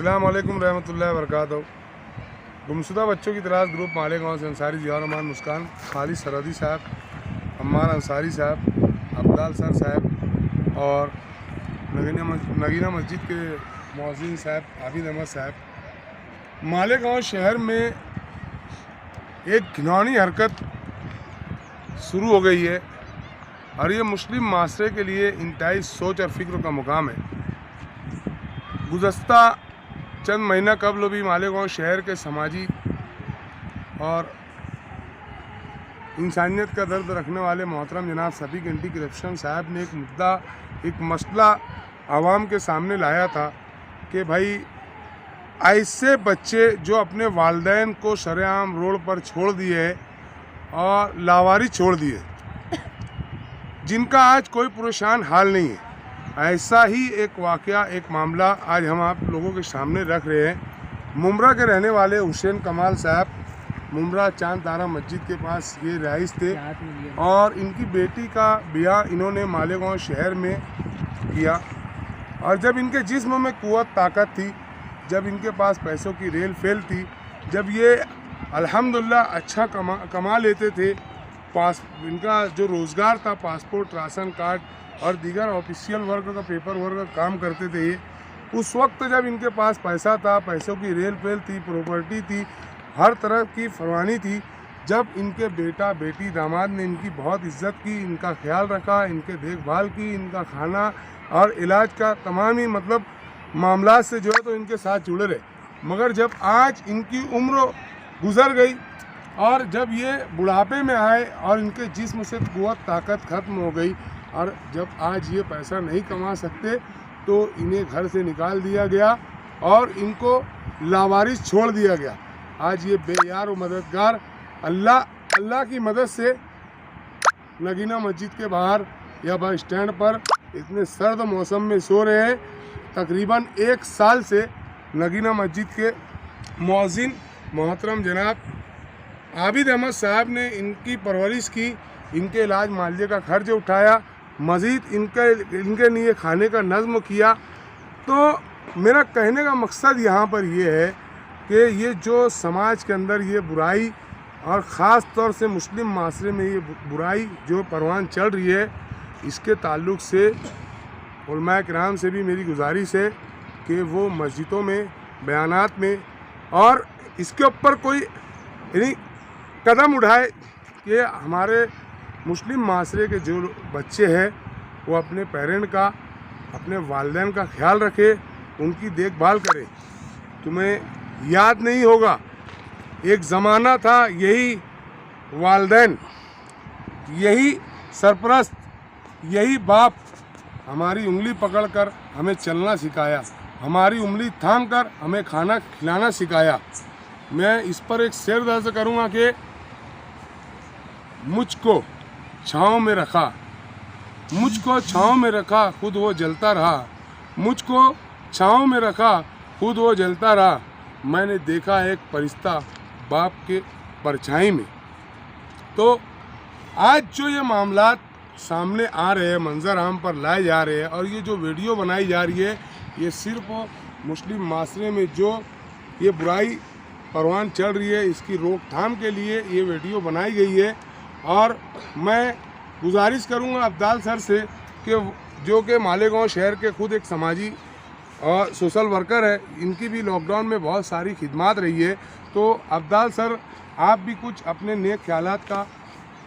अस्सलाम वालेकुम रहमतुल्लाहि व बरकातहू। गुमशुदा बच्चों की तलाश ग्रुप मालेगांव से अंसारी जियाउर रहमान मुस्कान, खालिद सरहदी साहब, अम्मार अंसारी साहब, अब्दाल सर साहब और नगीना मस्जिद के मौज़िन साहब आबिद अहमद साहब। मालेगांव शहर में एक घिनौनी हरकत शुरू हो गई है और ये मुस्लिम माशरे के लिए इंतहाई सोच और फिक्र का मुकाम है। गुज़श्ता चंद महीना कबल भी मालेगांव शहर के समाजी और इंसानियत का दर्द रखने वाले मोहतरम जनाब सफीक एंटी करप्शन साहब ने एक मसला आवाम के सामने लाया था कि भाई ऐसे बच्चे जो अपने वालिदैन को शरेआम रोड पर छोड़ दिए और लावारी छोड़ दिए, जिनका आज कोई परेशान हाल नहीं है, ऐसा ही एक वाक़या, एक मामला आज हम आप लोगों के सामने रख रहे हैं। मुमरा के रहने वाले हुसैन कमाल साहब मुमरा चांद तारा मस्जिद के पास ये रईस थे और इनकी बेटी का ब्याह इन्होंने मालेगांव शहर में किया। और जब इनके जिस्म में कुव्वत ताकत थी, जब इनके पास पैसों की रेल फेल थी, जब ये अल्हम्दुलिल्लाह अच्छा कमा लेते थे, इनका जो रोज़गार था पासपोर्ट, राशन कार्ड और दीगर ऑफिशियल वर्क का पेपर वर्क का काम करते थे, उस वक्त जब इनके पास पैसा था, पैसों की रेल फेल थी, प्रॉपर्टी थी, हर तरह की फरमानी थी, जब इनके बेटा बेटी दामाद ने इनकी बहुत इज्जत की, इनका ख्याल रखा, इनके देखभाल की, इनका खाना और इलाज का तमाम ही मामला से जो है तो इनके साथ जुड़े रहे। मगर जब आज इनकी उम्र गुजर गई और जब ये बुढ़ापे में आए और इनके जिस्म से कुव्वत ताकत ख़त्म हो गई और जब आज ये पैसा नहीं कमा सकते तो इन्हें घर से निकाल दिया गया और इनको लावारिस छोड़ दिया गया। आज ये बेयार व मददगार अल्लाह की मदद से नगीना मस्जिद के बाहर या बस स्टैंड पर इतने सर्द मौसम में सो रहे हैं। तकरीबन 1 साल से नगीना मस्जिद के मौज़िन मोहतरम जनाब आबिद अहमद साहब ने इनकी परवरिश की, इनके इलाज मालिये का खर्च उठाया, मज़ीद इनके लिए खाने का नज़्म किया। तो मेरा कहने का मकसद यहाँ पर ये है कि ये जो समाज के अंदर ये बुराई और ख़ास तौर से मुस्लिम माशरे में ये बुराई जो परवान चल रही है, इसके ताल्लुक़ से उलमा किराम से भी मेरी गुजारिश है कि वो मस्जिदों में, बयानात में और इसके ऊपर कोई कदम उठाए कि हमारे मुस्लिम माशरे के जो बच्चे हैं वो अपने पेरेंट का, अपने वालिदैन का ख्याल रखे, उनकी देखभाल करे। तुम्हें याद नहीं होगा, एक ज़माना था यही वालिदैन, यही सरपरस्त, यही बाप हमारी उंगली पकड़कर हमें चलना सिखाया, हमारी उंगली थाम कर हमें खाना खिलाना सिखाया। मैं इस पर एक शेर दर्ज करूँगा कि मुझको छाँव में रखा, मुझको छाँव में रखा, खुद वो जलता रहा, मुझको छाँव में रखा, खुद वो जलता रहा, मैंने देखा एक फरिश्ता बाप के परछाई में। तो आज जो ये मामलात सामने आ रहे हैं, मंजर आम पर लाए जा रहे हैं और ये जो वीडियो बनाई जा रही है, ये सिर्फ मुस्लिम माशरे में जो ये बुराई परवान चल रही है, इसकी रोकथाम के लिए ये वीडियो बनाई गई है। और मैं गुजारिश करूंगा अब्दाल सर से कि जो कि मालेगांव शहर के खुद एक समाजी और सोशल वर्कर है, इनकी भी लॉकडाउन में बहुत सारी खिदमात रही है। तो अब्दाल सर, आप भी कुछ अपने नेक ख्यालात का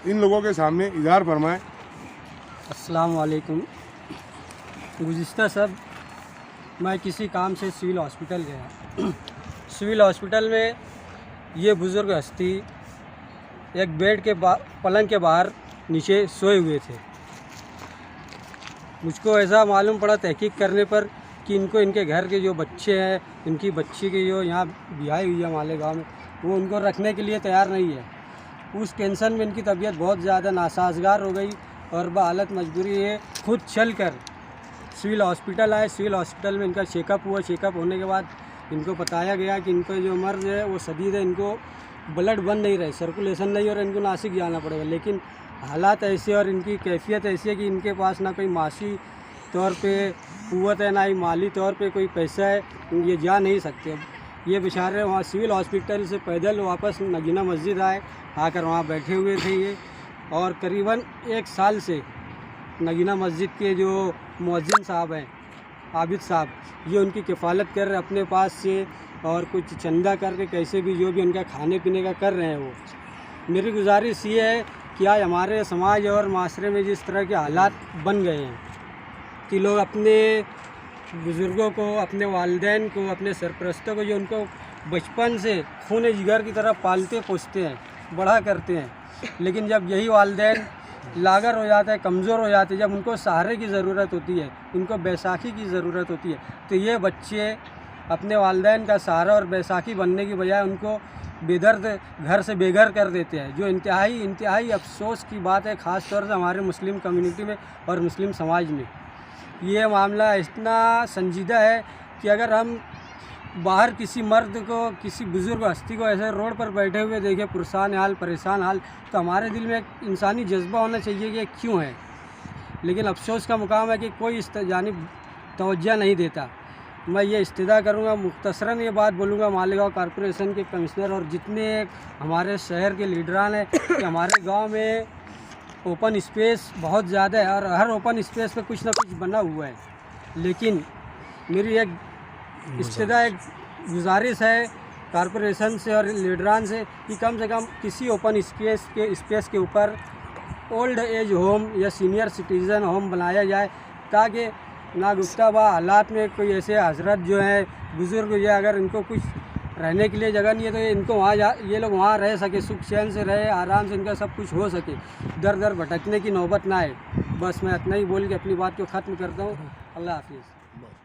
इन लोगों के सामने इज़हार फरमाएँ। अस्सलाम वालेकुम। गुज़िश्ता सब मैं किसी काम से सिविल हॉस्पिटल गया। सिविल हॉस्पिटल में ये बुज़ुर्ग हस्ती एक बेड के पलंग के बाहर नीचे सोए हुए थे। मुझको ऐसा मालूम पड़ा तहकीक करने पर कि इनके घर के जो बच्चे हैं, इनकी बच्ची की जो यहाँ ब्याही हुई है मालेगांव में, वो उनको रखने के लिए तैयार नहीं है। उस टेंशन में इनकी तबीयत बहुत ज़्यादा नासाजगार हो गई और बहालत मजबूरी है खुद चल कर सिविल हॉस्पिटल आए। सिविल हॉस्पिटल में इनका चेकअप हुआ। चेकअप होने के बाद इनको बताया गया कि इनका जो मर्ज़ है वो शदीद है, इनको ब्लड बन नहीं रहे, सर्कुलेशन नहीं हो रहा, इनको नासिक जाना पड़ेगा। लेकिन हालात ऐसे और इनकी कैफियत ऐसी है कि इनके पास ना कोई मासी तौर पे क़ुव्वत है, ना ही माली तौर पे कोई पैसा है, ये जा नहीं सकते। ये बेचारे वहाँ सिविल हॉस्पिटल से पैदल वापस नगीना मस्जिद आए, आकर वहाँ बैठे हुए थे ये, और करीबन 1 साल से नगीना मस्जिद के जो मुअज्जिन साहब हैं, आबिद साहब, ये उनकी किफ़ालत कर रहे अपने पास से, और कुछ चंदा करके कैसे भी जो भी उनका खाने पीने का कर रहे हैं वो। मेरी गुजारिश ये है कि आज हमारे समाज और माशरे में जिस तरह के हालात बन गए हैं कि लोग अपने बुज़ुर्गों को, अपने वालिदैन को, अपने सरपरस्तों को, जो उनको बचपन से खून जिगर की तरह पालते पोसते हैं, बड़ा करते हैं, लेकिन जब यही वालिदैन लागर हो जाता है, कमज़ोर हो जाते हैं, जब उनको सहारे की ज़रूरत होती है, उनको बैसाखी की ज़रूरत होती है, तो ये बच्चे अपने वालिदैन का सहारा और बैसाखी बनने की बजाय उनको बेदर्द घर से बेघर कर देते हैं, जो इंतहाई अफसोस की बात है, ख़ास तौर से हमारे मुस्लिम कम्युनिटी में और मुस्लिम समाज में। ये मामला इतना संजीदा है कि अगर हम बाहर किसी मर्द को, किसी बुज़ुर्ग हस्ती को ऐसे रोड पर बैठे हुए देखें, पुरसान हाल, परेशान हाल, तो हमारे दिल में एक इंसानी जज्बा होना चाहिए कि ये क्यों है। लेकिन अफसोस का मुकाम है कि कोई इस जानिब तवज्जो नहीं देता। मैं ये इस्तदा करूँगा, मुख्तसरन ये बात बोलूँगा मालेगांव कॉरपोरेशन के कमिश्नर और जितने हमारे शहर के लीडरान हैं कि हमारे गांव में ओपन स्पेस बहुत ज़्यादा है और हर ओपन स्पेस पे कुछ ना कुछ बना हुआ है, लेकिन मेरी एक इस्तदा, एक गुजारिश है कॉरपोरेशन से और लीडरान से कि कम से कम किसी ओपन स्पेस के ऊपर ओल्ड एज होम या सीनियर सिटीज़न होम बनाया जाए, ताकि नागुफ्ता हालात में कोई ऐसे हजरत जो हैं, बुज़ुर्ग जो है, अगर इनको कुछ रहने के लिए जगह नहीं है तो इनको ये लोग वहाँ रह सके, सुख चैन से रहे, आराम से इनका सब कुछ हो सके, दर दर भटकने की नौबत ना आए। बस मैं इतना ही बोल के अपनी बात को ख़त्म करता हूँ। अल्लाह हाफिज़।